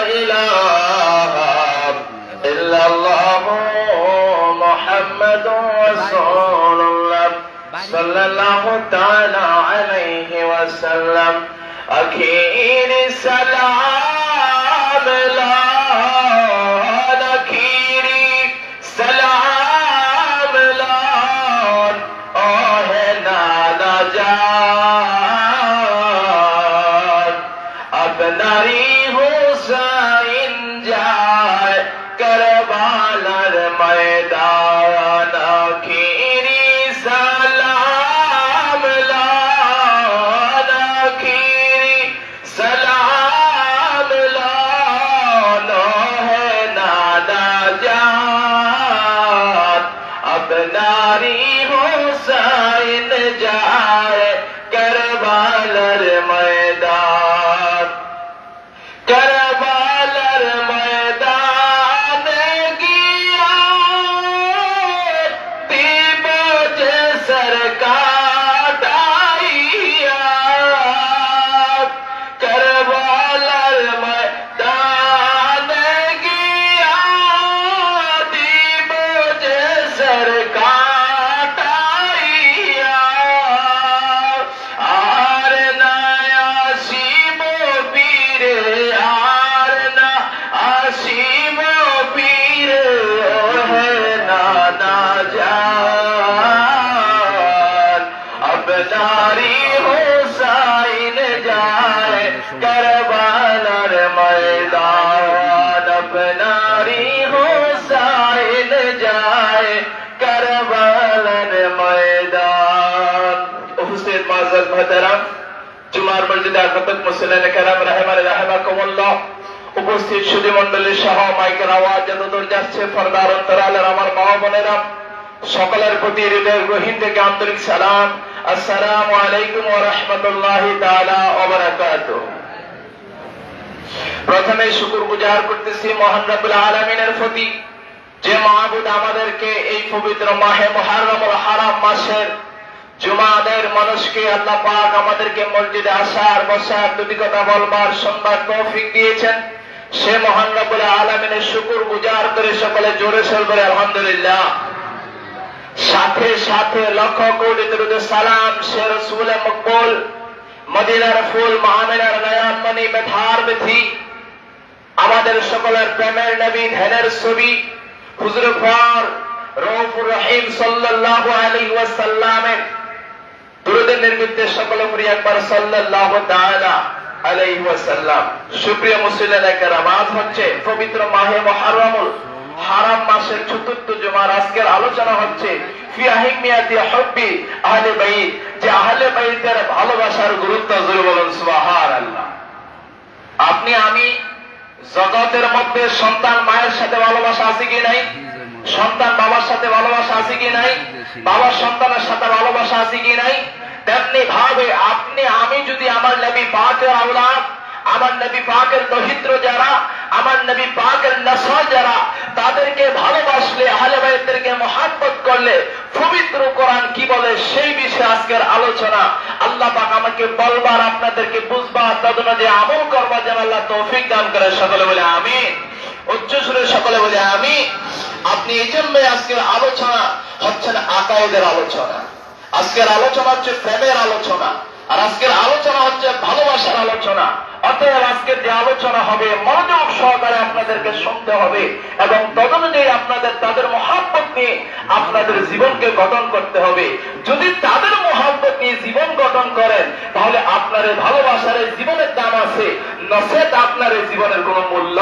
إله إلا الله محمد رسول الله صلى الله تعالى عليه وسلم أكيد سلام لون أكيد سلام لون أهنا نجات أبناري حسين جاء کربالر میدان آخری سلام لون آخری سلام لون ہے نانا جان ابناری حسین جائے کربالر میدان کربالر میدان گیا دیب جسر کاٹائیا کربالر میدان گیا دیب جسر کاٹائیا آر نیا شیب پیر آر نا آشیب پیر ہے نانا جان ابناری حسین جائے کربالر میدان ابناری حسین جائے کربالر میدان উপস্থিত معزز محترم জুমার মসজিদে আগন্তুক মুসলিম কেরাম রাহিমাকুমুল্লাহ উপস্থিত সুধী মণ্ডলী সহ মাইকের আওয়াজ যত দূর যাচ্ছে পর্দার অন্তরালের আমার মা বোনেরা সকলের প্রতি হৃদয় গহীন থেকে আন্তরিক সালাম আসসালামু আলাইকুম ওয়া রাহমাতুল্লাহি তাআলা ওয়া বারাকাতুহু। প্রথমে শুকরগুজার করতেছি মহান রব্বুল আলামিনের প্রতি যে মাহবুব আমাদেরকে এই পবিত্র মাহে মুহররমুল হারাম মাসের জুমাদের মানুষকে আল্লাহ পাক আমাদেরকে মসজিদে আসার বসার দুটি কথা বলবার সুন্দর তৌফিক দিয়েছেন। সে মহান রব্বুল আলামিনের শুকরগুজার করে সকলে জোরে সোরে বলে আলহামদুলিল্লাহ। সাথে সাথে লক্ষ কোটি দরুদ সালাম সে রাসূল মকবুল মদিনার ফুল মাহমিনার নয়নমণি বেথার বেথি আমাদের সকলের প্রেমের নবী ধ্যানের ছবি হুজুর পাক রউফুর রহিম সাল্লাল্লাহু আলাইহি ওয়াসাল্লামের দুরূদের নির্মিতে সকলে পড়ি একবার সাল্লাল্লাহু তাআলা আলাইহি ওয়াসাল্লাম। সুপ্রিয় মুসলিমরা কেরাম, আজ হচ্ছে পবিত্র মাহে মুহররমুল হারাম মাসের চতুর্থ জুমার আজকের আলোচনা হচ্ছে ফি আহমিয়াতি হুব্বি আহলে বাইত, যে আহলে বাইতের ভালোবাসার গুরুত্ব। জোরে বলুন সুবহানাল্লাহ। আপনি আমি জগতের মধ্যে সন্তান মায়ের সাথে ভালোবাসা আছে কি নাই? সন্তান বাবার সাথে ভালোবাসা আছে কি নাই? বাবার সন্তানের সাথে ভালোবাসা আছে কি নাই? তেমনি ভাবে আপনি আমি যদি আমার নবী পাকের আওলাদ, আমার নবী পাকের দহিত্র যারা, আমার নবী পাকের নসল যারা, তাদেরকে ভালোবাসলে, আহলে বাইতদেরকে মহব্বত করলে পবিত্র কোরআন কি বলে সেই বিষয়ে আজকের আলোচনা। আল্লাহ পাক আমাকে বলবার, আপনাদেরকে বুঝবার, তদনুযায়ী আমল করবার যেন আল্লাহ তৌফিক দান করে। সকলে বলে আমিন। উচ্চ সুরে সকলে বলে আমিন। আপনি এই জন্য আজকের আলোচনা হচ্ছে না আকায়েদের আলোচনা, আজকের আলোচনা হচ্ছে প্রেমের আলোচনা, আর আজকের আলোচনা হচ্ছে ভালোবাসার আলোচনা। অতএব আজকের যে আলোচনা হবে মনোযোগ সহকারে আপনাদেরকে শুনতে হবে এবং তদনুযায়ী আপনাদের তাদের মহব্বত নিয়ে আপনাদের জীবনকে গঠন করতে হবে। যদি তাদের মহব্বত নিয়ে জীবন গঠন করেন তাহলে আপনার ভালোবাসার জীবনের দাম আছে, নচেত আপনার জীবনের কোনো মূল্য।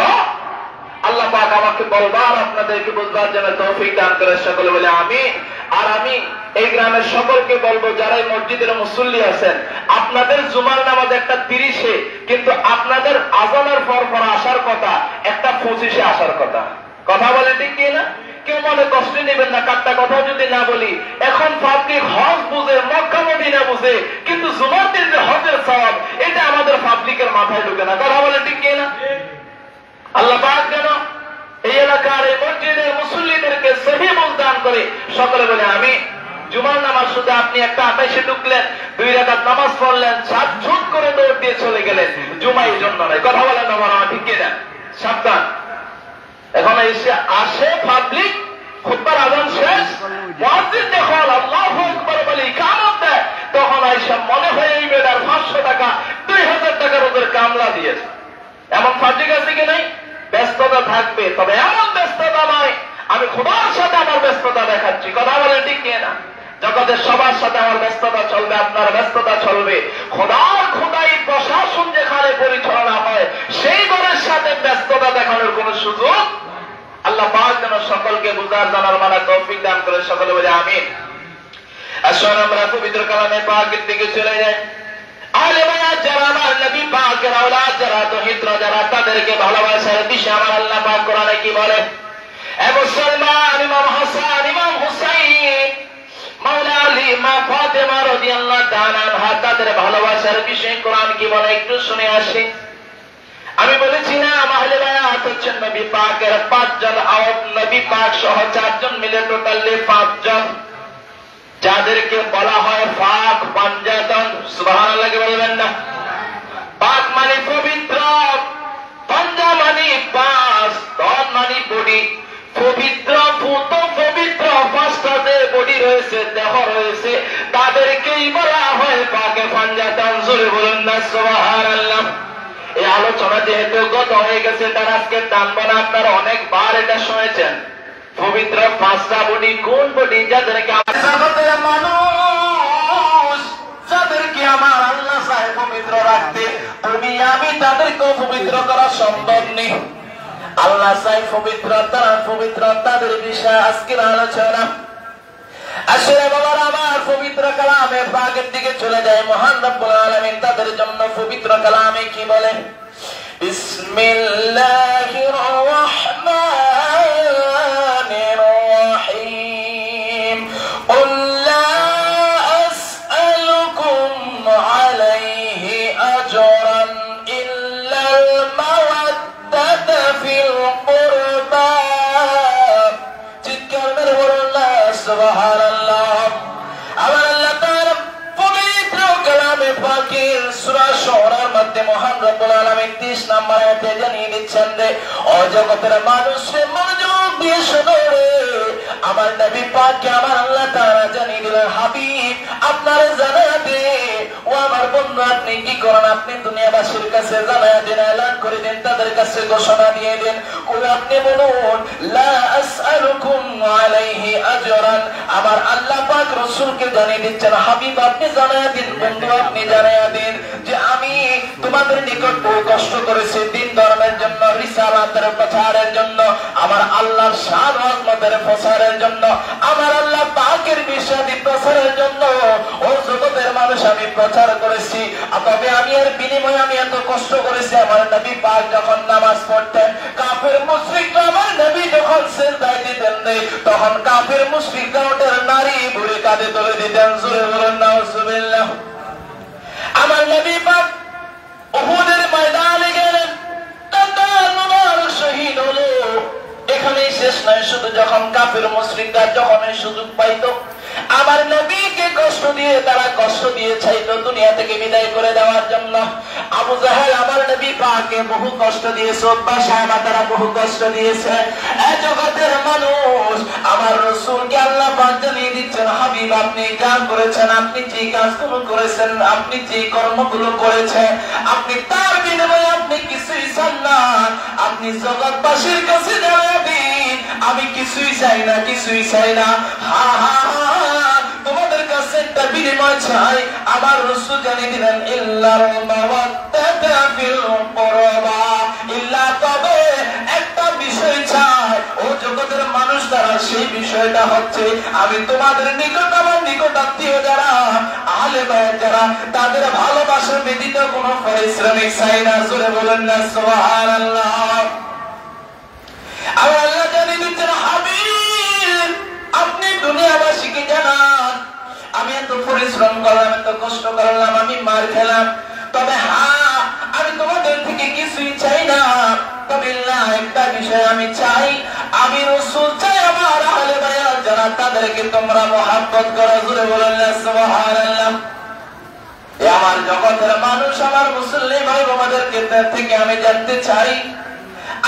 আল্লাহ পাক আমাকে বলবার, আপনাদেরকে বুঝবার জন্য তৌফিক দান করে। সকলে বলে আমিন। আর আমি এই গ্রামের সকলকে বলবো, যারা এই মসজিদের মুসল্লি আছেন, আপনাদের জুমার নামাজ একটা 30-এ, কিন্তু আপনাদের আজানের পর আসার কথা একটা 25-এ আসার কথা। কথা বলে ঠিক কি না? কেউ মনে কষ্ট নেবেন না, কাটটা কথা যদি না বলি। এখন পাবলিক হজ বুঝে, মক্কা মদিনা বুঝে, কিন্তু জুমার দিন যে হজের সওয়াব এটা আমাদের পাবলিকের মাথায় ঢুকে না। কথা বলে ঠিক কি না? আল্লাহ পাক যেন এই এলাকার এই মসজিদের মুসল্লিদেরকে সহি বুঝ দান করে। সকলে বলে আমি। জুমার নামাজ শুধু আপনি একটা 28-এ ঢুকলেন, 2 রাকাত নামাজ পড়লেন, ছুট করে দৌড় দিয়ে চলে গেলেন, জুমাই জন্য নয়। কথা বলেন না বড় ঠিক কিনা? সাবধান। এখন এসে আসে পাবলিক, খুতবার আজান শেষ, মুয়াজ্জিন যখন আল্লাহু আকবার বলে ইকামত দেয়, তখন আইসা মনে হয় এই বেটার 500 টাকা 2000 টাকার ওদের কামলা দিয়েছে। এমন ফাজিক আছে কি নাই? ব্যস্ততা থাকবে, তবে এমন ব্যস্ততা নয় আমি খোদার সাথে আমার ব্যস্ততা দেখাচ্ছি। কথা বলেন ঠিক কিনা? জগতের সবার সাথে আমার ব্যস্ততা চলবে, আপনার ব্যস্ততা চলবে। খোদাই প্রশাসন যেখানে পরিচালনা হয় সেই ঘরের সাথে ব্যস্ততা দেখানোর কোন সুযোগ আল্লাহ পাক যেন সকলকে বুঝার জানার মানা তৌফিক দান করে। সকলে বলে আমিন। আসুন আমরা পবিত্র কালামে পাকের দিকে চলে যাই। আহলে বায়াত যারা আমার নবী পাকের আওলাদ, যারা তহিদ্র, যারা তাদেরকে ভালোবাসার বিষয়ে আমার আল্লাহ পাক কোরআনে কি বলে? এ মুসলমান, ইমাম হাসান, ইমাম হুসাইন, মাওলা আলী, মা ফাতেমা রাদিয়াল্লাহু তাআলা আনহা, তাদের ভালোবাসার বিষয়ে কোরআন কি বলে একটু শুনে আসি। আমি বলেছি না আহলে বায়াত হচ্ছেন নবী পাকের 5 জন, নবী পাক সহ 4 জন মিলে টোটালি 5 জন, যাদেরকে বলা হয় পাক পাঞ্জাতন। সুবহানাল্লাহ কি বলবেন না? পাক মানে পবিত্র, পাঞ্জা মানে পাঁচ, তন মানে বডি। পবিত্র পুত পবিত্র 5টাতে বডি রয়েছে, দেহ রয়েছে, তাদেরকেই বলা হয় পাকে পাঞ্জাতন। জোরে বলুন না সুবহানাল্লাহ। এই আলোচনা যেহেতু গত হয়ে গেছে, তার আজকে টানবো না। আপনারা অনেকবার এটা শুনেছেন। পবিত্র 5টা বডি, কোন বডি? যাদেরকে মানুষ, যাদেরকে আমার আল্লাহ চায় পবিত্র রাখতে, তুমি আমি তাদেরকেও পবিত্র করা সম্ভব নেই। আল্লাহ চাই পবিত্র, তারা পবিত্র, তাদের বিষয়ে আজকের আলোচনা। আসলে বাবার আমার পবিত্র কালামে পাকের দিকে চলে যায়। মহান রব্বুল আলামিন তাদের জন্য পবিত্র কালামে কি বলেন? বিসমিল্লাহির রাহমানির রাহিম। কুল লা আসআলুকুম আলাইহি আজরান ইল্লাল মাওয়াদ্দাতা ফিল কুরবা। চিৎকার মেরে বলুন না সুবহানাল্লাহ। আমার আল্লাহ তাআলা পবিত্র কালামে পাকের সূরা শুরার মধ্যে মহান রব্বুল আলামিন 30 নম্বর আয়াতে জানিয়ে দিচ্ছেন যে ও জগতের মানুষ রে, মনোযোগ দিয়ে শোনো রে। আমার নবী পাককে আমার আল্লাহ তাআলা জানিয়ে দিলেন, হাবিব আপনারে জানায়া দে, ও আমার বন্ধু আপনি কি করেন? আপনি দুনিয়াবাসীর কাছে জানায়া দেন, এলান করে দেন, তাদের কাছে ঘোষণা দিয়ে দেন। আপনি বলুন লা আসআলুকুম আলাইহি আজরান। আমার আল্লাহ পাক রাসূলকে জানিয়ে দিচ্ছেন, হাবিব আপনি জানায়া দিন, বন্ধু আপনি জানায়া দিন যে আমি তোমাদের নিকট বহু কষ্ট করেছি দিন ধর্মের জন্য, রিসালাতের প্রচারের জন্য, আমার আল্লাহর শান ও আযমতের প্রচারের জন্য, আমার আল্লাহ পাকের বিষয়াদি প্রচারের জন্য ও জগতের মানুষ আমি প্রচার করেছি। তবে আমি এর বিনিময়ে আমি এত কষ্ট করেছি। আমার নবী পাক যখন নামাজ পড়তেন, কাফের মুশরিকরা আমার নবী যখন সিজদায় দিতেন তখন কাফের মুশরিকরা ওদের নারী বুড়ি কাঁধে তুলে দিতেন। জোরে বলুন নাউজুবিল্লাহ। আমার নবী পাক উহুদের ময়দানে গেলেন, শহীদ হলো। এখানেই শেষ নয়, শুধু যখন কাফের মুশরিকরা যখন সুযোগ পাইতো আমার নবীকে কষ্ট দিয়ে, তারা কষ্ট দিয়ে চাইতো দুনিয়া থেকে বিদায় করে দেওয়ার জন্য। আবু জাহেল আমার নবী পাককে বহু কষ্ট দিয়েছে, উতবা সাহেবা তারা বহু কষ্ট দিয়েছে। এই জগতের মানুষ আমার রাসূলকে আল্লাহ পাক জানিয়ে দিচ্ছেন, হাবিব আপনি কাজ করেছেন, আপনি যে কাজগুলো করেছেন, আপনি যে কর্মগুলো করেছেন, আপনি তার বিনিময়ে আপনি কিছুই চান না। আপনি জগৎবাসীর কাছে জানিয়ে দিন আমি কিছুই চাই না, কিছুই চাই না। হা হা তোমাদের কাছে একটা বিনিময় চাই। আমার রাসূল জানিয়ে দিলেন ইল্লাল মাওয়াদ্দাতা ফিল কুরবা, ইল্লা তবে একটা বিষয় চাই ও জগতের মানুষ তারা, সেই বিষয়টা হচ্ছে আমি তোমাদের নিকট, আমার নিকট আত্মীয় যারা আহলে বায়াত যারা, তাদের ভালোবাসার ব্যতীত কোনো পারিশ্রমিক চাই না। জোরে বলেন না সুবহানাল্লাহ। আমার আল্লাহ জানিয়ে দিচ্ছেন, হাবিব আপনি দুনিয়াবাসীকে জানান আমি এত পরিশ্রম করলাম, এত কষ্ট করলাম, আমি মার খেলাম, তবে হ্যাঁ আমি তোমাদের থেকে কিছুই চাই না। তবে একটা বিষয় আমি চাই, আমি রাসূল চাই আমার আহলে বায়াত যারা তাদেরকে তোমরা মহব্বত করো। জোরে বলেন না সুবহানাল্লাহ। আমার জগতের মানুষ, আমার মুসলিম ভাই বোনদেরকে থেকে আমি জানতে চাই,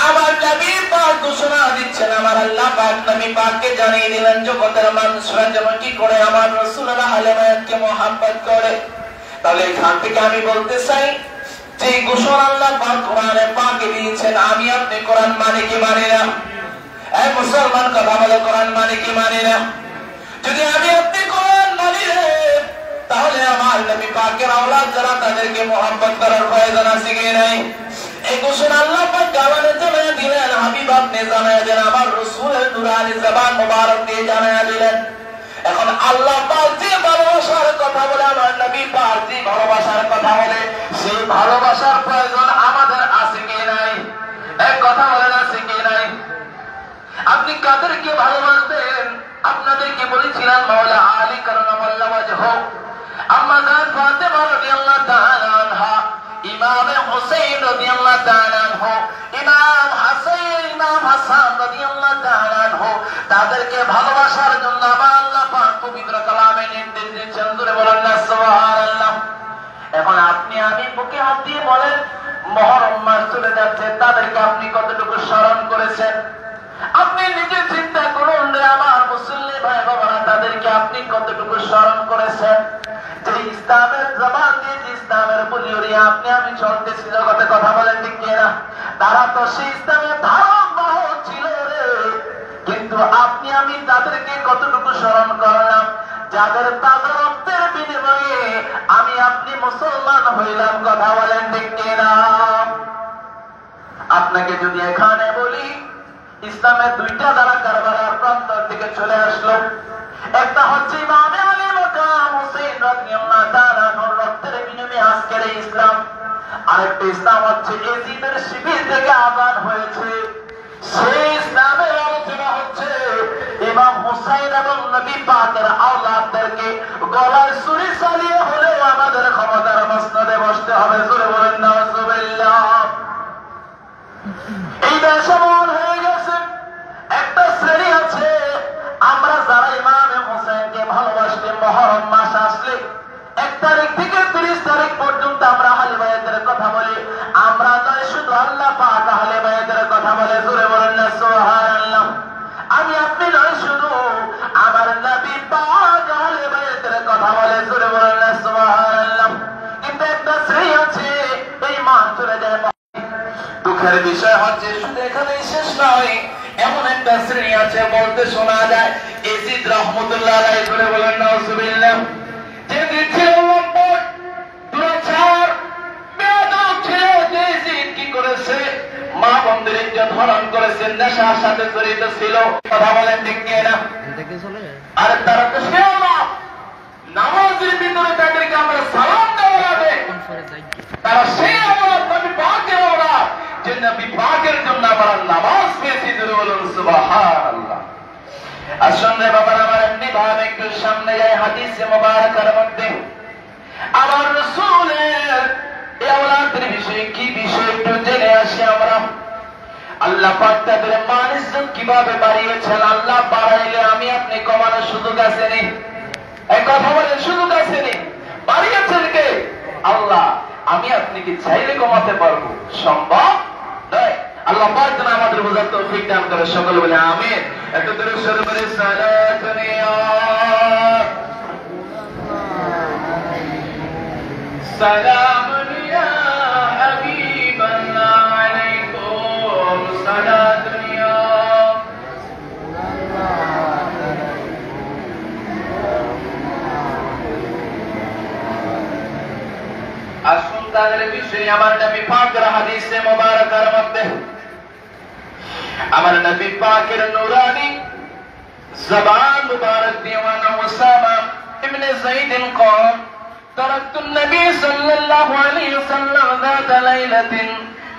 আমার নবী পাক ঘোষণা দিচ্ছেন, আমার আল্লাহ পাক নবী পাককে জানিয়ে দিলেন জগতের মানুষরা যেন কি করে আমার রাসূলের আহলে বায়াতকে মহব্বত করে। তাহলে এখান থেকে আমি বলতে চাই যে ঘোষণা আল্লাহ পাক কোরআনে পাকে দিয়েছেন, আমি আপনি কোরআন মানে কি মানে না? এই মুসলমান কথা বলে কোরআন মানে কি মানে না? যদি আমি আপনি কোরআন মানি তাহলে আমার নবী পাকের আওলাদ যারা তাদেরকে মহব্বত করার প্রয়োজন আছে কি নাই? এই ঘোষণা আল্লাহ পাক কালামে জানায়া দিলেন, হাবিব আপনি জানায়া দেন, আমার রাসূলের নূরানি জবান মোবারক দিয়ে জানায়া দিলেন। এখন আল্লাহ পাক যে ভালোবাসার কথা বলে, আমার নবী পাক যে ভালোবাসার কথা বলে, সেই ভালোবাসার প্রয়োজন আমাদের আছে কি নাই? এক কথা বলেন আছে কি নাই? আপনি কাদেরকে ভালোবাসবেন? আপনাদেরকে বলেছিলাম মাওলা আলী কারামাল্লাহু ওয়াজহু, আম্মা জান ফাতেমা রাদিয়াল্লাহু তাআলা আনহা, ইমাম হুসাইন রাদিয়াল্লাহু তাআলা আনহু, ইমাম হাসান, ইমাম হাসান রাদিয়াল্লাহু তাআলা আনহু, তাদেরকে ভালোবাসার জন্য আমার আল্লাহ পাক পবিত্র কালামে নির্দেশ দিয়েছেন। জোরে বলেন না সুবহানাল্লাহ। এখন আপনি আমি বুকে হাত দিয়ে বলেন, মুহররম মাস চলে যাচ্ছে, তাদেরকে আপনি কতটুকু স্মরণ করেছেন? আপনি নিজে চিন্তা করুন রে আমার মুসলিম ভাই বাবারা, তাদেরকে আপনি কতটুকু স্মরণ করেছেন? যে ইসলামের জবান দিয়ে, যে ইসলামের বলিউরি আপনি আমি চলতেছি জগতে, কথা বলেন ঠিক কিনা? তারা তো সেই ইসলামের ধারক বাহক ছিল রে, কিন্তু আপনি আমি তাদেরকে কতটুকু স্মরণ করলাম? যাদের তাদের রক্তের বিনিময়ে আমি আপনি মুসলমান হইলাম, কথা বলেন ঠিক কিনা? আপনাকে যদি এখানে বলি ইসলামের দুইটা দ্বারা কারবালার প্রান্তর দিকে চলে আসলো, একটা হচ্ছে ইমাম আলী মাকাম হুসাইন রাদিয়াল্লাহু তাআলা আনহুর রক্তের বিনিময়ে আজকের এই ইসলাম, আরেকটা ইসলাম হচ্ছে ইয়াজিদের শিবির থেকে আজান হয়েছে, সেই ইসলামের আলোচনা হচ্ছে ইমাম হুসাইন এবং নবী পাকের আওলাদদেরকে গলায় ছুরি চালিয়ে হলেও আমাদের ক্ষমতার মসনদে বসতে হবে। জোরে বলেন নাউজুবিল্লাহ। এই দেশ এমন হয়ে গেছে, একটা শ্রেণী আছে, আমরা যারা ইমাম হোসেনকে ভালোবাসলে মুহররম মাস আসলে 1 তারিখ থেকে 30 তারিখ পর্যন্ত আমরা আহলে বায়াতের কথা বলি। আমরা নয়, শুধু আল্লাহ পাক আহলে বায়াতের কথা বলে। জোরে বলেন না সুবহানাল্লাহ। আমি আপনি নয়, শুধু আমার নবী পাক আহলে বায়াতের কথা বলে। জোরে বলেন না সুবহানাল্লাহ। কিন্তু একটা শ্রেণী আছে, এই মান চলে যায়। দুঃখের বিষয় হচ্ছে শুধু এখানেই শেষ নয়, এমন একটা শ্রেণী আছে বলতে শোনা যায় ইয়াজিদ রাহমাতুল্লাহ আলাইহি, করে বলেন নাউজুবিল্লাহ, যে ছিল লম্পট, দুরাচার, বেয়াদব ছিল। ইয়াজিদ কি করেছে? মা বোনদের ইজ্জত হরণ করেছে, নেশার সাথে জড়িত ছিল, কথা বলেন ঠিক কিনা? আর তারা তো সে নামাজের ভিতরে তাদেরকে আমরা সালাম দেওয়া হবে, তারা সেই আমল নবী পাকের আমল, যে নবী পাকের জন্য আমরা নামাজ পেয়েছি। জোরে বলুন সুবহানাল্লাহ। আসুন রে বাবারা, আমার এমনি ভাবে একটু সামনে যাই হাদিসে মুবারাকার মধ্যে আমার রাসূলের এই আওলাদের বিষয়ে কি বিষয় একটু জেনে আসি আমরা। আল্লাহ পাক তাদের মান ইজ্জত কিভাবে বাড়িয়েছেন। আল্লাহ বাড়াইলে আমি আপনি কমানোর সুযোগ আছে নি? এই কথা বলেন, সুযোগ আছে নি? বাড়িয়েছেন কে? আল্লাহ। আমি আপনি কি চাইলে কমাতে পারবো? সম্ভব নয়। আল্লাহ পাক যেন আমাদের বোঝার তৌফিক দান করে। সকলে বলে আমিন। এত দূরে শুরু করে সালাতুনিয়া সালামুনিয়া হাবিবাল্লাহ আলাইকুম সালাতুনিয়া। আসুন তাদের বিষয়ে আমার নবী পাকের হাদিসে মুবারাকার মধ্যে আমার নবী পাকের নূরানি জবান মুবারক দিওয়ানা উসামা ইবনে যায়েদ قال تركت النبي صلى الله عليه وسلم ذات ليلة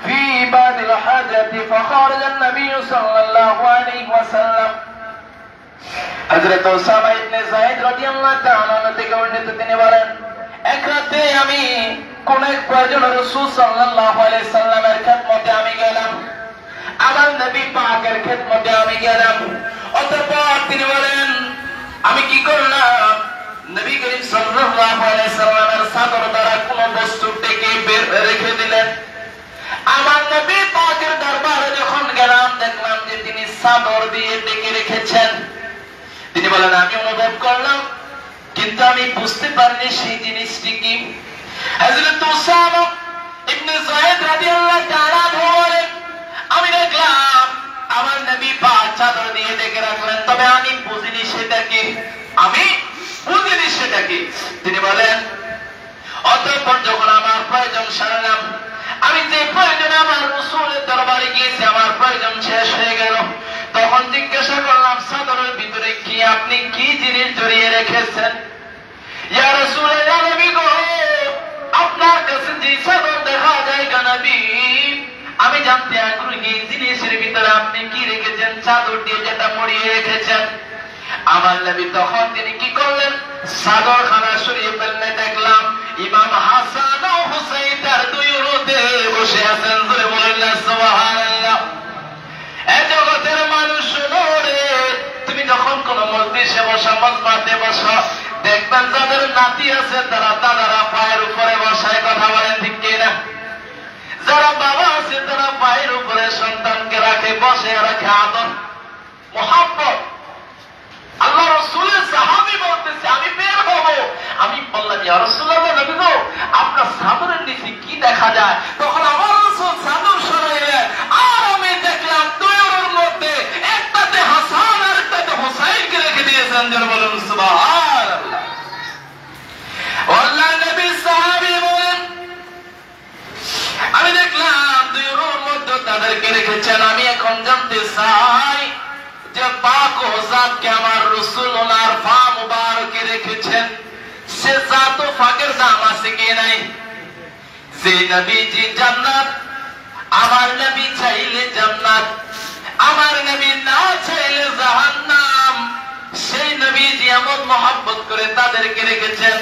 في بعض الحاجة فخرج النبي صلى الله عليه وسلم। হযরত উসামা ইবনে যায়েদ রাদিয়াল্লাহু তাআলা আনহু থেকে বর্ণিত, তিনি বলেন, এক রাতে আমি কোন এক প্রয়োজন রাসূল সাল্লাল্লাহু আলাইহি সাল্লামের খেদমতে আমি গেলাম, আমার নবী পাকের খেদমতে আমি গেলাম। অতঃপর তিনি বলেন, আমি কি করলাম? নবী করিম সাল্লাল্লাহু আলাইহি সাল্লামের চাদর দ্বারা রেখে দিলেন। আমার নবী পাকের দরবারে যখন গেলাম দেখলাম যে তিনি চাদর দিয়ে ঢেকে রেখেছেন। তিনি বলেন আমি অনুভব করলাম কিন্তু আমি বুঝতে পারিনি সেই জিনিসটি কি। হযরত উসামা ইবনে যায়েদ রাদিয়াল্লাহু তাআলা বলেন আমি দেখলাম আমার নবী পাক চাদর দিয়ে ঢেকে রাখলেন, তবে আমি বুঝিনি সেটা কি, আমি বুঝিনি সেটা কি। তিনি বলেন অতঃপর যখন আমার প্রয়োজন সারলাম, আমি যে প্রয়োজনে আমার রাসূলের দরবারে গিয়েছি আমার প্রয়োজন শেষ হয়ে গেল, তখন জিজ্ঞাসা করলাম চাদরের ভিতরে কি আপনি কি জিনিস জড়িয়ে রেখেছেন? ইয়া রাসূলুল্লাহ নবী গো, আপনার কাছে যে চাদর দেখা যায় গো নবী, আমি জানতে আগ্রহী জিনিসের ভিতরে আপনি কি রেখেছেন, চাদর দিয়ে যেটা মুড়িয়ে রেখেছেন। আমার নবী তখন তিনি কি করলেন, চাদর খানা সরিয়ে ফেললে দেখলাম ইমাম হাসান ও হুসাইন তার দুই উরুতে বসে আছেন। জোরে বলেন না সুবহানাল্লাহ। এই জগতের মানুষ রে, তুমি যখন কোন মজলিসে বসা মজমাতে বসা দেখবেন যাদের নাতি আছে তারা দাদারা পায়ের উপরে বসায়, কথা বলেন ঠিক কিনা? যারা বাবা আছে তারা পায়ের উপরে সন্তানকে রাখে, বসে রাখে, আদর মোহাব্বত। আল্লাহ রাসূলের সাহাবী বলতেছে আমি বের হব, আমি বললাম ইয়া রাসূলুল্লাহ নবী গো আপনার চাদরের নিচে কি দেখা যায়? তখন আমার রাসূল চাদর সরাইলেন আর আমি দেখলাম দুইয়ের মধ্যে একটাতে হাসান আর একটাতে হুসাইনকে রেখে দিয়েছেন। যারা বলেন সুবহানাল্লাহ। আল্লাহ নবী সাহাবী বলেন আমি দেখলাম দুইয়ের মধ্যে তাদেরকে রেখেছেন। আমি এখন জানতে চাই যে পাক ও জাতকে আমার রাসূল ওনার পা মুবারকে রেখেছেন, সে জাত ও ফাকের দাম আছে কি নাই? যে নবীজি জান্নাত, আমার নবী চাইলে জান্নাত, আমার নবী না চাইলে জাহান্নাম, সেই নবীজি এমন মহব্বত করে তাদেরকে রেখেছেন।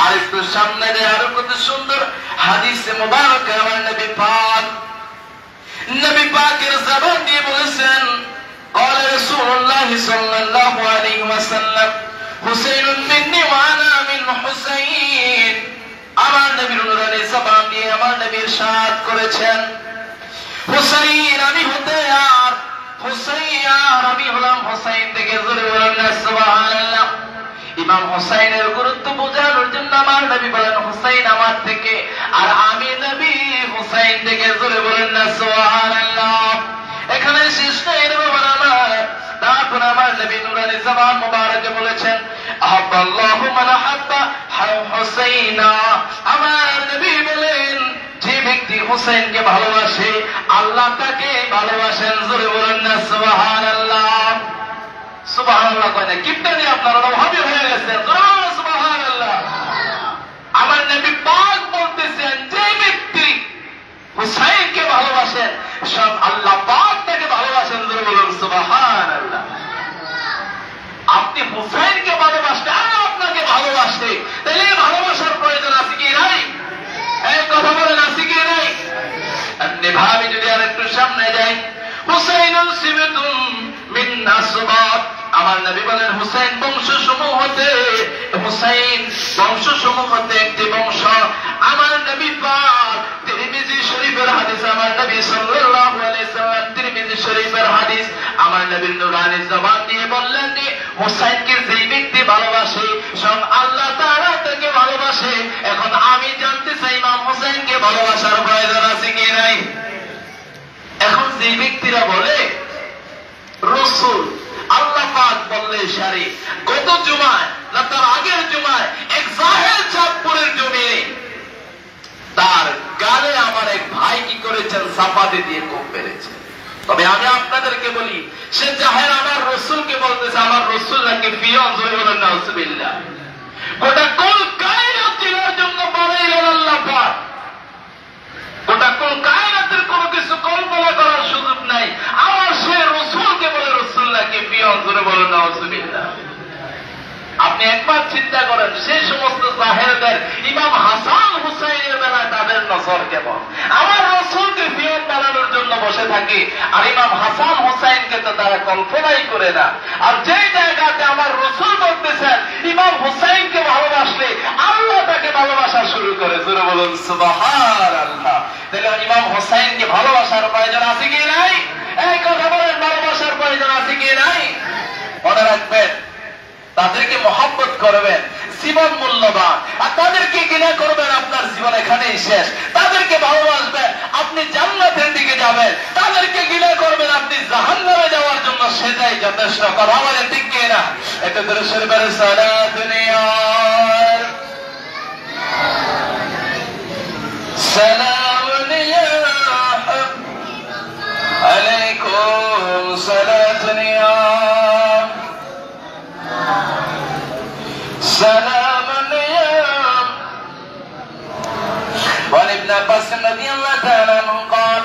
আর একটু সামনে দিয়ে আরো কত সুন্দর হাদিসে মুবারক আমার নবী পাকের জবান দিয়ে বলেছেন قال رسول الله صلى الله عليه وسلم حسين مني وانا من حسين। আমার নবীর নুরানি জবান দিয়ে আমার নবী ইরশাদ করেছেন হুসাইন আমি হতে আর হুসাইন আর আমি হলাম হুসাইন থেকে। জোরে বলেন না সুবহানাল্লাহ। ইমাম হুসাইনের গুরুত্ব বোঝানোর জন্য আমার নবী বলেন হুসাইন আমার থেকে আর আমি নবী হুসাইন থেকে। জোরে বলেন না সুবহানাল্লাহ। এখানে শেষ নাই রে বাবা আমার। তারপর আমার নবী নুরানি জবান মুবারকে বলেছেন আহাব্বাল্লাহু মান আহাব্বা হুসাইনা। আমার নবী বলেন যে ব্যক্তি হুসাইনকে ভালোবাসে আল্লাহ তাকে ভালোবাসেন। জোরে বলেন না সুবহানাল্লাহ। সুবহানাল্লাহ কয় না কিপটানি আপনারা ওহাবি হয়ে গেছেন। জোরে বলেন সুবহানাল্লাহ। আমার নবী পাক বলতেছেন যে ব্যক্তি হুসাইনকে ভালোবাসেন সব আল্লাহ পাক তাকে ভালোবাসেন। জোরে বলুন সুবহানাল্লাহ। আপনি হুসাইনকে ভালোবাসতে আর আপনাকে ভালোবাসতে, তাহলে ভালোবাসার প্রয়োজন আছে কি নাই? এই কথা বলেন আছে কি নাই? আপনি ভাবি যদি আর একটু সামনে যাই, হুসাইনুন সিবতুন মিন নাসবাত। আমার নবী বলেন হুসাইন বংশসমূহ হতে, হুসাইন বংশসমূহ হতে একটি বংশ। আমার নবী পাক তিরমিজি শরীফের হাদিস, আমার নবী সাল্লাল্লাহু আলাইহি সাল্লাম তিরমিজি শরীফের হাদিস আমার নবীর নুরানি জবান দিয়ে বললেন যে হুসাইনকে যেই ব্যক্তি ভালোবাসে সব আল্লাহ তাআলা তাকে ভালোবাসে। এখন আমি জানতে চাই ইমাম হুসাইনকে ভালোবাসার প্রয়োজন আছে কি নাই? এখন যে ব্যক্তিরা বলে রাসূল আল্লাহ পাক বললে সারি, গত জুমায় না তার আগের জুমায় এক জাহেল চাঁদপুরের জমিনে তার গালে আমার এক ভাই কি করেছেন চাপাতি দিয়ে কোপ মেরেছে। তবে আমি আপনাদেরকে বলি সে জাহেল আমার রাসূলকে বলতেছে আমার রাসূল নাকি ফিয়ন। জয় বলেন নাউজুবিল্লাহ। গোটা কুল কায়নাত চিনার জন্য বানাইলেন আল্লাহ পাক। গোটা কুল কায়নাতের কোনো কিছু কল্পনা করার সুযোগ নাই। আমার সে রাসূলকে বলে রাসূল নাকি ফিয়ন। জয় বলেন নাউজুবিল্লাহ। আপনি একবার চিন্তা করেন সেই সমস্ত জাহেলদের ইমাম হাসান হুসাইনের বেলায় তাদের নজর কেমন। আমার রাসূলকে ফিয়ন বানানোর জন্য বসে থাকে আর ইমাম হাসান হুসাইনকে তো তারা কল্পনাই করে না। আর যে জায়গাতে আমার রাসূল বলতেছেন ইমাম হুসাইনকে ভালোবাসলে আল্লাহ তাকে ভালোবাসা শুরু করে। জোরে বলুন সুবহানাল্লাহ। তাহলে ইমাম হোসেনকে ভালোবাসার প্রয়োজন আছে কি নাই? এই কথা বলেন, ভালোবাসার প্রয়োজন আছে কি নাই? মনে রাখবেন, তাদেরকে মহব্বত করবেন, জীবন মূল্যবান, আর তাদেরকে ঘৃণা করবেন, আপনার জীবন এখানেই শেষ। তাদেরকে ভালোবাসবেন, আপনি জান্নাতের দিকে যাবেন। তাদেরকে ঘৃণা করবেন, আপনি জাহান্নামে যাওয়ার জন্য সেটাই যথেষ্ট। কথা বলেন ঠিক কি না? এটা ধরে শরীফের সালাতুনিয়ার সালামুনিয়া আলাইকুম সালাতুনিয়া سلام اليوم. وعن ابن عباس رضي الله تعالى عنه قال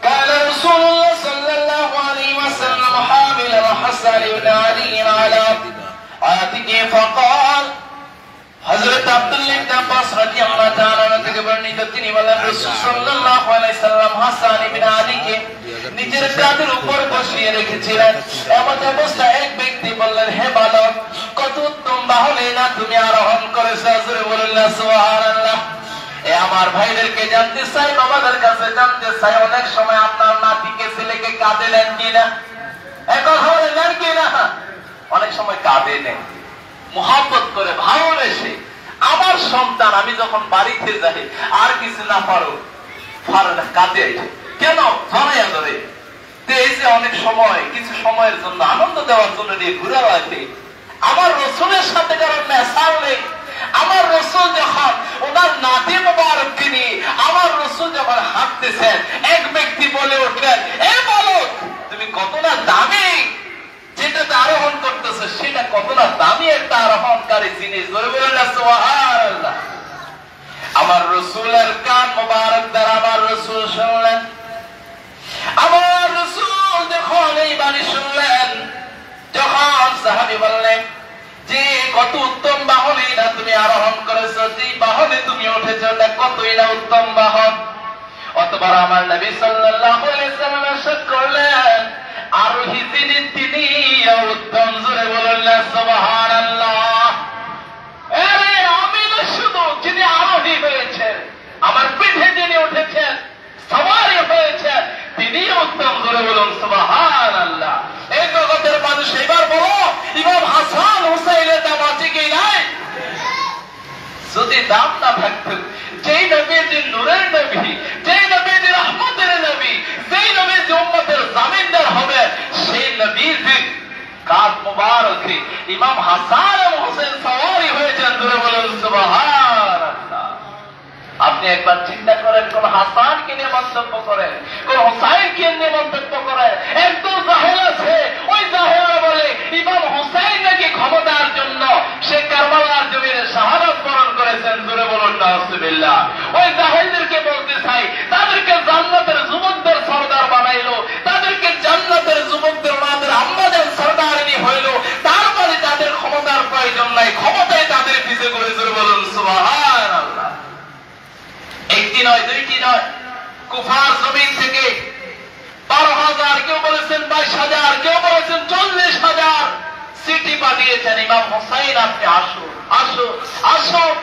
كان رسول الله صلى الله عليه وسلم حامل الحسن بن علي على عاتقه فقال হযরত আব্দুল্লাহ ইবনে আব্বাস রাদিয়াল্লাহু তাআলা আনহু থেকে বর্ণিত, তিনি বলেন রাসূল সাল্লাল্লাহু আলাইহি সাল্লাম হাসান ইবনে আলীকে নিজের কাঁধের উপর বসিয়ে রেখেছিলেন। এমন অবস্থায় এক ব্যক্তি বললেন, হে বালক, কত উত্তম বাহনে না তুমি আরোহণ করেছো। জোরে বলুন না সুবহানাল্লাহ। এ আমার ভাইদেরকে জানতে চাই, বাবাদের কাছে জানতে চাই, অনেক সময় আপনার নাতিকে ছেলেকে কাঁধে নেন কিনা? এখন হলে নেন কিনা? অনেক সময় কাঁধে নেন, মহব্বত করে, ভালোবেসে। আমার সন্তান আমি যখন বাড়িতে যাই আর কিছু না পারো কাঁদে কেন ধরাইয়া ধরে। এই যে অনেক সময় কিছু সময়ের জন্য আনন্দ দেওয়ার জন্য নিয়ে ঘুরে লাগে। আমার রসুলের সাথে কারণ মেশাল নেই। আমার রসুল যখন ওনার নাতি মোবারককে নিয়ে আমার রসুল যখন হাঁটতেছেন, এক ব্যক্তি বলে উঠলেন, এ বলো তুমি কতটা দামি যেটাতে আরোহণ করতেছে, সেটা কতটা দামি একটা আরোহণকারী জিনিস। বলে বলেন না সুবহানাল্লাহ। আমার রসুলের কান মোবারক দ্বারা আমার রসুল শুনলেন। আমার রসুল যখন এই বাণী শুনলেন, যখন সাহাবী বললেন যে কত উত্তম বাহনে না তুমি আরোহণ করেছো, যে বাহনে তুমি উঠেছো ওটা কতই না উত্তম বাহন। অতবার আমার নবী সাল্লাল্লাহু আলাইহি ওয়াসাল্লাম ইরশাদ করলেন, আরোহী যিনি তিনি উত্তম। জোরে বলুন না সুবহানাল্লাহ। আরে আমি না শুধু, যিনি আরোহী হয়েছেন, আমার পিঠে যিনি উঠেছেন, সওয়ারি হয়েছেন, তিনি উত্তম। জোরে বলুন সুবহানাল্লাহ। এই জগতের মানুষ এবার বলো, ইমাম হাসান হুসাইনের দাম আছে কি নাই? যদি দাম না থাকতো, যেই নবী যে নূরের নবী, যেই নবী যে রহমতের নবী, যেই নবী যে উম্মতের জামিনদার হবে, সেই নবীর কাঁধ মুবারকে ইমাম হাসান এবং হোসেন সওয়ারি হয়েছেন। ধরে বলুন সুবহানাল্লাহ। আপনি একবার চিন্তা করেন, কোন হাসানকে নিয়ে মন্তব্য করেন, কোন হোসাইনকে নিয়ে মন্তব্য করেন। একদম জাহেল আছে, ওই জাহেলরা বলে ইমাম হোসাইন নাকি ক্ষমতার জন্য সে কারবালার জমিনে শাহাদাত বরণ করেছেন। জোরে বলুন নাউজুবিল্লাহ। ওই জাহেলদেরকে বলতে চাই, তাদেরকে জান্নাতের যুবকদের সরদার বানাইলো, তাদেরকে জান্নাতের যুবকদের ওনাদের আম্মাজান সরদারিনী হইল। তারপরে তাদের ক্ষমতার প্রয়োজন নাই, ক্ষমতায় তাদের পিছে করে। জোরে বলুন সুবহানাল্লাহ। একটি নয়, দুইটি নয়, কুফার জমিন থেকে 12,000, কেউ বলেছেন 22,000, কেউ বলেছেন 40,000 চিঠি পাঠিয়েছেন, ইমাম হোসাইন আপনি আসুন, আসুন, আসুন।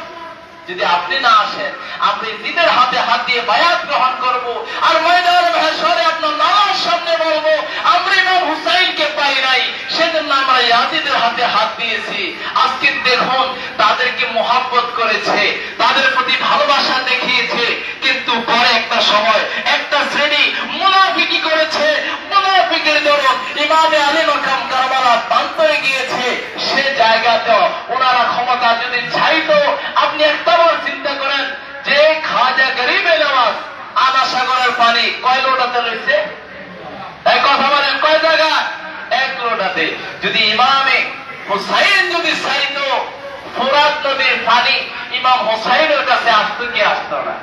যদি আপনি না আসেন, আপনি নিজের হাতে হাত দিয়ে বায়াত গ্রহণ করবো, আর ময়দান ভাষণে আপনার নামার সামনে বলবো আমরা ইমাম হুসাইনকে পাই নাই, সেজন্য আমরা ইয়াজিদের হাতে হাত দিয়েছি। আজকে দেখুন, তাদেরকে মহব্বত করেছে, তাদের প্রতি ভালোবাসা দেখিয়েছে, কিন্তু পরে একটা সময় একটা শ্রেণী মুনাফিকি করেছে। মুনাফিকের দরুন ইমামে আলী মাকাম কারবালা প্রান্তরে গিয়েছে। সে জায়গাতেও ওনারা ক্ষমতা যদি চাইতো, আপনি একটাবার চিন্তা করেন যে খাজা গরিবে নওয়াজ আনা সাগরের পানি কয় লোটাতে রয়েছে? এই কথা বলেন, কয় জায়গা? 1 লোটাতে। যদি ইমামে হুসাইন যদি চাইতো, ফোরাত নদীর পানি ইমাম হুসাইনের কাছে আসতো কি আসতো না?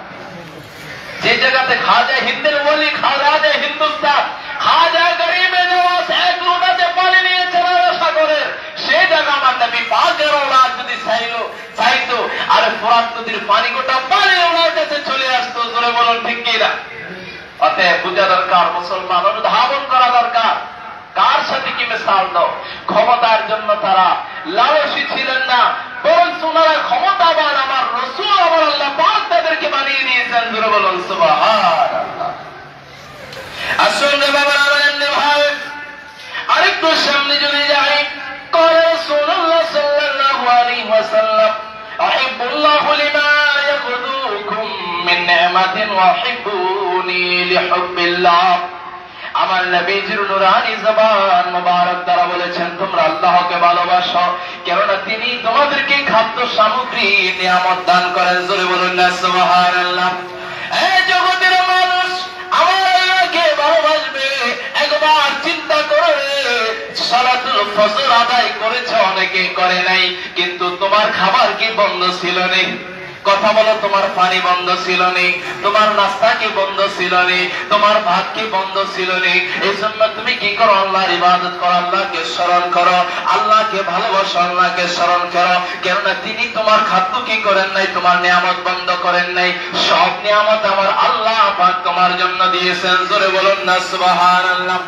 যে জায়গাতে খাজা হিন্দের বলি, খাজা হিন্দুস্তান, খাজা গরিবে নওয়াজ 1 লোটাতে পানি নিয়েছেন আনা সাগরের, সেই জায়গা আমার নবী পাকের ওলাদ যদি চাইতো, আর ফোরাত নদীর পানি গোটা পানি ওনার কাছে চলে আসতো। জোরে বলুন ঠিক কিনা? অতএব বুঝা দরকার, মুসলমান অনুধাবন করা দরকার, কার সাথে কি মিসাল দাও। ক্ষমতার জন্য তারা লালসী ছিলেন না, বরং ওনারা ক্ষমতাবান, আমার রাসূল আমার আল্লাহ পাক তাদেরকে বানিয়ে দিয়েছেন। জোরে বলুন সুবহানাল্লাহ। আসুন রে বাবারা, বলেন ভাই, আরেকটু সামনে যদি যাই, قال رسول الله صلى الله عليه وسلم أحب الله لما يغدوكم من نعمة وأحبوني لحب الله। আমার নবীজির নুরানি জবান মোবারক দ্বারা বলেছেন, তোমরা আল্লাহকে ভালোবাসো কেননা তিনি তোমাদেরকে খাদ্য সামগ্রী নিয়ামত দান করেন। জোরে বলুন না সুবহানাল্লাহ। এই জগতের মানুষ আমার আল্লাহকে ভালোবাসবে, একবার চিন্তা করে সালাতুল ফজর আদায় করেছে, অনেকে করে নাই, কিন্তু তোমার খাবার কি বন্ধ ছিল না? কথা বলো, তোমার পানি বন্ধ ছিল না? তোমার নাস্তা কি বন্ধ ছিল না? তোমার ভাত কি বন্ধ ছিল না? এই জন্য তুমি কি করো? আল্লাহর ইবাদত করো, আল্লাহকে স্মরণ করো, আল্লাহকে ভালোবাসো, আল্লাহকে স্মরণ করো, কেননা তিনি তোমার খাদ্য কি করেন নাই, তোমার নিয়ামত বন্ধ করেন নাই। সব নিয়ামত আমার আল্লাহ পাক তোমার জন্য দিয়েছেন। জোরে বলুন না সুবহানাল্লাহ।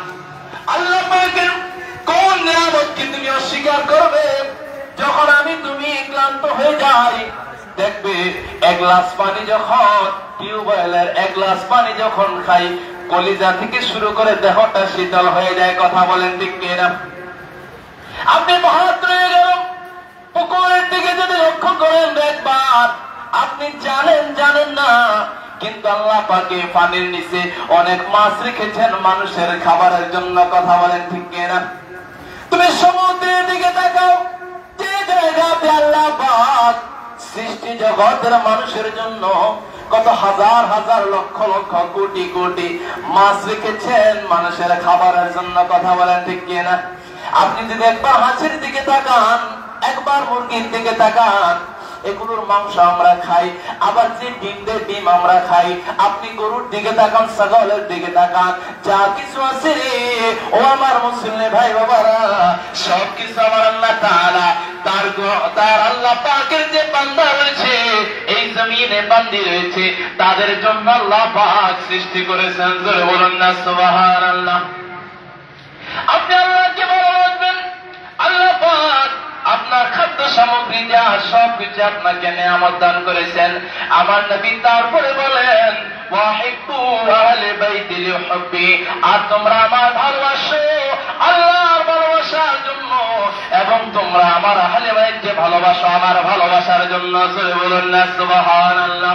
আল্লাহ পাকের কোন নিয়ামতকে তুমি অস্বীকার করবে? যখন আমি তুমি ক্লান্ত হয়ে যাই, দেখবে এক গ্লাস পানি যখন, টিউবওয়েলের এক গ্লাস পানি যখন খাই, কলিজা থেকে শুরু করে দেহটা শীতল হয়ে যায়। কথা বলেন ঠিক কিনা? আপনি ভাত রয়ে গেল, পুকুরের দিকে যদি লক্ষ্য করেন একবার, আপনি জানেন না, কিন্তু আল্লাহ পাকে পানির নিচে অনেক মাছ রেখেছেন মানুষের খাবারের জন্য। কথা বলেন ঠিক কিনা? তুমি সমুদ্রের দিকে তাকাও, যে জায়গাতে আল্লাহ পাক সৃষ্টি জগতের মানুষের জন্য কত হাজার হাজার লক্ষ লক্ষ কোটি কোটি মাছ রেখেছেন মানুষের খাবারের জন্য। কথা বলেন ঠিক কিনা? আপনি যদি একবার হাঁসের দিকে তাকান, একবার মুরগির দিকে তাকান, এগুলোর মাংস আমরা খাই, আবার যে ডিম আমরা খাই। আপনি গরুর দিকে তাকান, ছাগলের দিকে তাকান, যা কিছু আছে রে ও আমার মুসলিম ভাই বাবারা, সবকিছু আমার আল্লাহ তাআলা তার আল্লাহ পাকের যে বান্দা রয়েছে, এই জমিনে বান্দি রয়েছে, তাদের জন্য আল্লাহ পাক সৃষ্টি করেছেন। জোরে বলুন না সুবহানাল্লাহ। আপনি আল্লাহকে ভালোবাসবেন, আল্লাহ পাক আপনার খাদ্য সামগ্রী যা সবকিছু আপনাকে নিয়ামত দান করেছেন। আমার নবী তারপরে বলেন, ওয়াহিব্বু আহলে বাইতি লিহুব্বি, আর তোমরা আমার ভালোবাসো আল্লাহর ভালোবাসার জন্য, এবং তোমরা আমার আহলে বাইতকে ভালোবাসো আমার ভালোবাসার জন্য। জোরে বলুন না সুবহানাল্লাহ।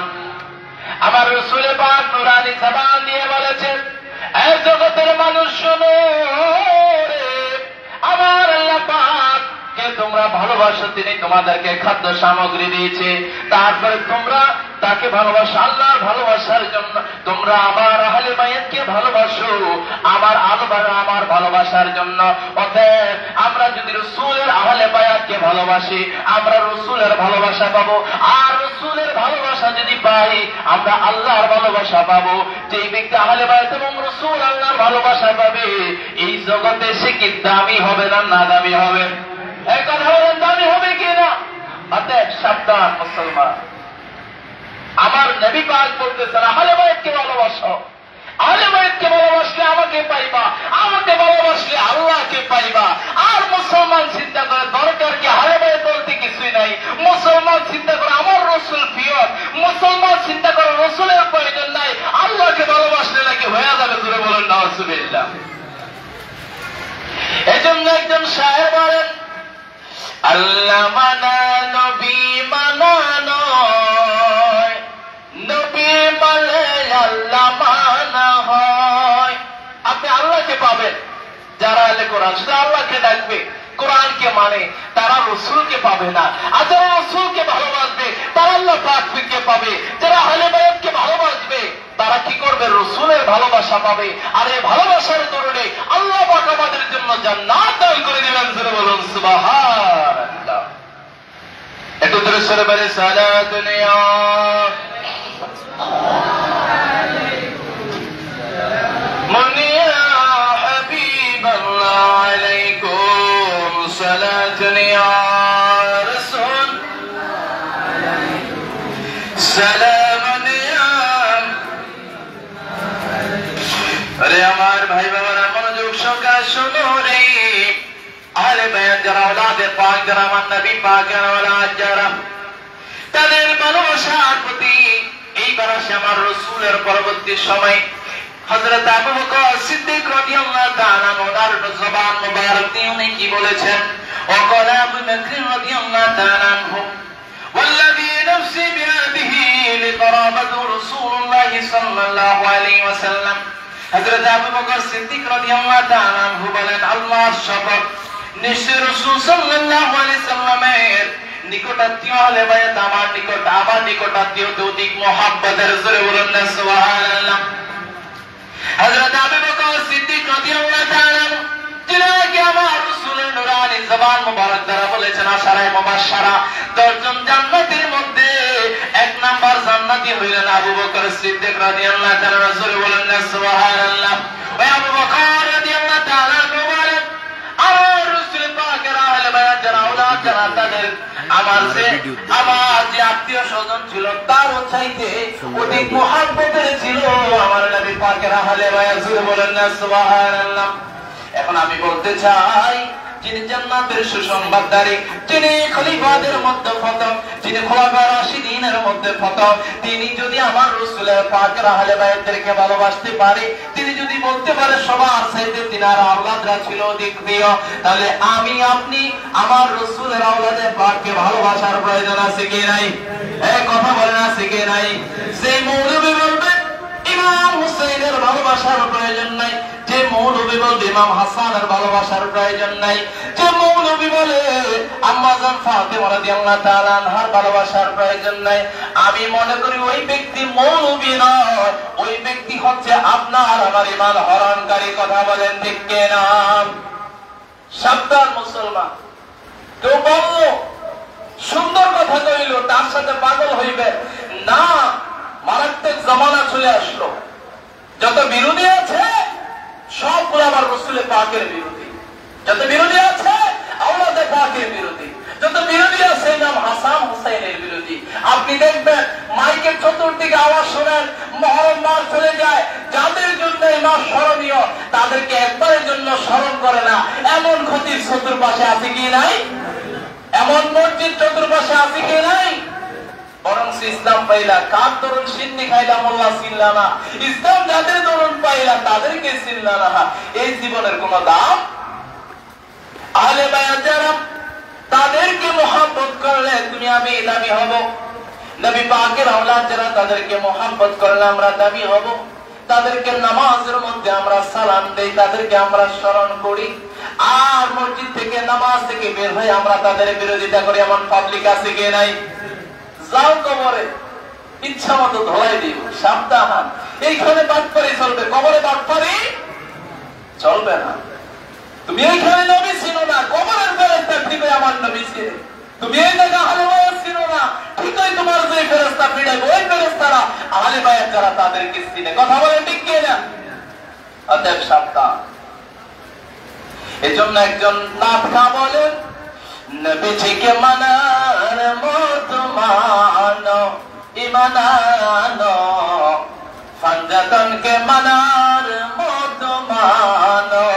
আমার রাসূল পাক নুরানি জবান দিয়ে বলেছেন, এই জগতের মানুষ শোনো রে, আমার আল্লাহ পাক কে তোমরা ভালোবাসো, তিনি তোমাদেরকে খাদ্য সামগ্রী দিয়েছে, তারপরে তোমরা তাকে ভালোবাসো আল্লাহর ভালোবাসার জন্য। তোমরা আমার আহলে বাইতকে ভালোবাসো আমার ভালোবাসার জন্য। অতএব আমরা যদি রাসূলের আহলে বাইতকে ভালোবাসি, আমরা রাসূলের ভালোবাসা পাবো, আর রাসূলের ভালোবাসা যদি পাই, আমরা আল্লাহর ভালোবাসা পাবো। যে ব্যক্তি আহলে বাইত এবং রাসূল আল্লাহর ভালোবাসা পাবে, এই জগতে সে কি দামি হবে না নাদামি হবে? এই কথা বলেন, দামি হবে কিনা? অতএব সাবধান মুসলমান। আমার নবী পাক বলতেছেন, আহলে বাইতকে ভালোবাসো, আহলে বাইতকে ভালোবাসলে আমাকে পাইবা, আমাকে ভালোবাসলে আল্লাহকে পাইবা। আর মুসলমান চিন্তা করে দরকার কি? আহলে বাইত বলতে কিছুই নাই। মুসলমান চিন্তা করে আমার রাসূল প্রিয়, মুসলমান চিন্তা করে রাসূলের প্রয়োজন নাই, আল্লাহকে ভালোবাসলে নাকি হয়ে যাবে। জোরে বলেন নাউজুবিল্লাহ। এজন্য একজন শায়ের বলেন, আল্লাহ মানা নবী মানা নয়, নবী মানে আল্লাহ মানা হয়। আপনি আল্লাহকে পাবেন যারা আহলে কোরআন, শুধু আল্লাহকে ডাকবে, কোরআনকে মানে, তারা রাসূলকে পাবে না। আর যারা রাসূলকে ভালোবাসবে তারা আল্লাহ পাককে পাবে। যারা আহলে বাইতকে ভালোবাসবে তারা কি করবে? রাসূলের ভালোবাসা পাবে। আর এই ভালোবাসার কারণে আল্লাহ পাক আমাদের জন্য জান্নাত দান করে দিবেন। জোরে বলুন সুবহানাল্লাহ। একটু জোরে সরে বলে সালাতুন ইয়া মুনিয়া হাবিবাল্লাহ আলাইকুম সালাতুন ইয়া রাসূল সালামুন ইয়া। আরে আমার ভাই বাবারা, মনোযোগ সহকারে শোনো রে, আহলে বায়াত যারা আওলাদে পাক যারা আমার নবী পাকের আওলাদ যারা তাদের ভালোবাসার প্রতি এইবার আসে আমার রাসূলের পরবর্তী সময় হযরত আবু বকর সিদ্দিক রাদিয়াল্লাহু তাআলা ওনার জবান মুবারক দিয়ে উনি কি বলেছেন ওয়াকালা আবু বকর রাদিয়াল্লাহু তাআলা আনহু والذي نفسي بيده لقرابة رسول الله صلى الله عليه وسلم হযরত আবু বকর সিদ্দিক রাদিয়াল্লাহু তাআলা আনহু বলেন আল্লাহর শপথ নিশ্চয় রাসূল সাল্লাল্লাহু আলাইহি সাল্লামের নিকটাত্মীয় আহলে বায়াত আমার নিকটাত্মীয় অধিক মুহাব্বতের জোরে বলুন না সুবহানাল্লাহ। হযরত আবু বকর সিদ্দিক রাদিয়াল্লাহু তাআলা যিনি আমার রাসূলের নূরানী জবান মুবারক দ্বারা বলেছেন আশারায়ে মুবাশশারা 10 জন জান্নাতীর মধ্যে এক নাম্বার জান্নাতী হইলেন আবু বকর সিদ্দিক রাদিয়াল্লাহু তাআলা জোরে বলুন না সুবহানাল্লাহ। ওই আবু বকর রাদিয়াল্লাহু তাআলা বলেন আমার রাসূল পাকের আহলে বায়াত যারা আওলাদ যারা তাদের আমার যে আত্মীয় স্বজন ছিল তার চাইতে অধিক মুহাব্বতের ছিল আমার নবী পাকের আহলে বায়াত জোরে বলেন না সুবহানাল্লাহ। এখন আমি বলতে চাই যিনি জান্নাতের সুসংবাদদারী যিনি খলিফাদের মধ্যে প্রথম যিনি খোলাফায়ে রাশিদিনের মধ্যে প্রথম তিনি যদি আমার রাসূলের পাকের আহলে বায়াতদেরকে ভালোবাসতে পারে তিনি যদি বলতে পারে সবার চাইতে তিনার আওলাদরা ছিল অধিক প্রিয় তাহলে আমি আপনি আমার রাসূলের আওলাদে পাককে ভালোবাসার প্রয়োজন আছে কি নাই? এই কথা বলেন আছে কি নাই? সেই মৌলবী বলবে ইমাম হুসাইনের ভালোবাসার প্রয়োজন নাই, যে মৌলবী বলবে ইমাম হাসানের ভালোবাসার প্রয়োজন নাই, যে মৌলবী বলে আম্মা জান ফাতেমা রাদিয়াল্লাহু তাআলা আনহার ভালোবাসার প্রয়োজন নাই, আমি মনে করি ওই ব্যক্তি মৌলবী নয়, ওই ব্যক্তি হচ্ছে আপনার আমার ঈমান হরণকারী। কথা বলেন ঠিক কি না? সাবধান মুসলমান, কেউ বলল সুন্দর কথা কইল তার সাথে পাগল হইবে না। মারাত্মক জামানা চলে আসলো, যত বিরোধী আছে সবগুলো আমার রাসূলের পাকের বিরোধী, যত বিরোধী আছে আওলাদে পাকের বিরোধী, যত বিরোধী আছে ইমাম হাসান হুসাইনের বিরোধী। আপনি দেখবেন মাইকের চতুর্দিকে আওয়াজ শোনেন, মহরম মাস চলে যায়, যাদের জন্য এই মাস স্মরণীয় তাদেরকে একবারের জন্য স্মরণ করে না। এমন খতিব চতুর্পাশে আছে কি নাই? এমন মসজিদ চতুর্পাশে আছে কি নাই? বরং ইসলাম পাইলা কার দরুন সিন্নি খাইলা মোল্লা চিনলা না, ইসলাম যাদের দরুন পাইলা তাদেরকে চিনলা না। এই জীবনের কোন দাম? আহলে বায়াত যারা তাদেরকে মহব্বত করলে তুমি আমি দাবি হব, নবী পাকের আওলাদ যারা তাদেরকে মহব্বত করলে আমরা দাবি হব, তাদেরকে নামাজের মধ্যে আমরা সালাম দেই, তাদেরকে আমরা স্মরণ করি, আর মসজিদ থেকে নামাজ থেকে বের হয়ে আমরা তাদের বিরোধিতা করি। এমন পাবলিক আছে কি নাই? যাও কবরে ইচ্ছা মতো ধোলাই দিও, সাবধান। এইখানে বাটপারি চলবে, কবরে বাটপারি চলবে না। তুমি এইখানে নবী চিনো না, কবরের ফেরেশতা ঠিকই আমার নবী চিনে। তুমি এই জায়গা আহলে বায়াত চিনো না, ঠিকই তোমার যে ফেরেশতা পিড়াইবে ওই ফেরেশতারা আহলে বায়াত যারা তাদেরকে চিনে। কথা বলেন ঠিক কি না? অতএব সাবধান। এজন্য একজন নাথা বলেন নবীজিকে মানার মতো মানো ইমানানো, ফাঞ্জাতনকে মানার মতো মানো,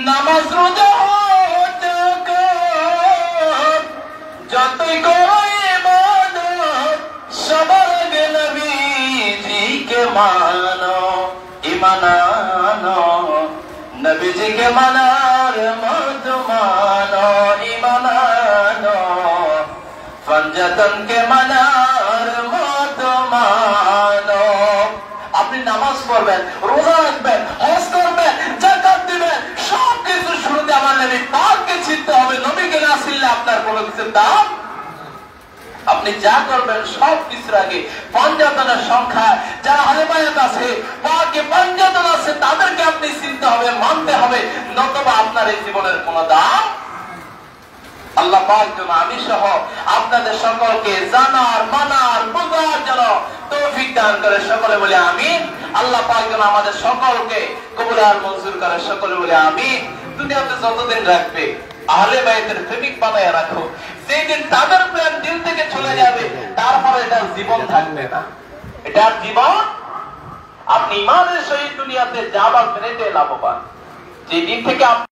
নামাজ রোজা হতে যতই করো ইবাদত সবার আগে নবীজিকে মানো ইমানানো, নবীজিকে মানার মতো মানো ইমানানো, ফাঞ্জাতনকে মানার মতো মানো। আপনি নামাজ পড়বেন, রোজা রাখবেন, হজ করবেন, যাকাত দিবেন, সবকিছু শুরুতে আমার নবী পাককে চিনতে হবে। নবীকে না চিনলে আপনার কোনো কিছুর দাম। আপনি যা করবেন সব কিছুর আগে পাঞ্জাতনের সংখ্যা যারা আহলে বায়াত আছে, পাকে পাঞ্জাতন আছে, তাদেরকে আপনি চিনতে হবে, মানতে হবে, নতুবা আপনার এই জীবনের কোনো দাম। আল্লাহ পাক যেন আমি সহ আপনাদের সকলকে জানার মানার বুঝার যেন তৌফিক দান করে। সকলে বলে আমিন। আল্লাহ পাক যেন আমাদের সকলকে কবুল আর মঞ্জুর করে। সকলে বলে আমিন। দুনিয়াতে যতদিন রাখবে আহলে বায়াতের প্রেমিক বানায় রাখো, যেদিন তাদের প্রেম দিল থেকে চলে যাবে তারপরে এটার জীবন থাকবে না। এটার জীবন আপনি ইমানের সহিত দুনিয়াতে যাবার মেনেতে লাভবান। যেদিন থেকে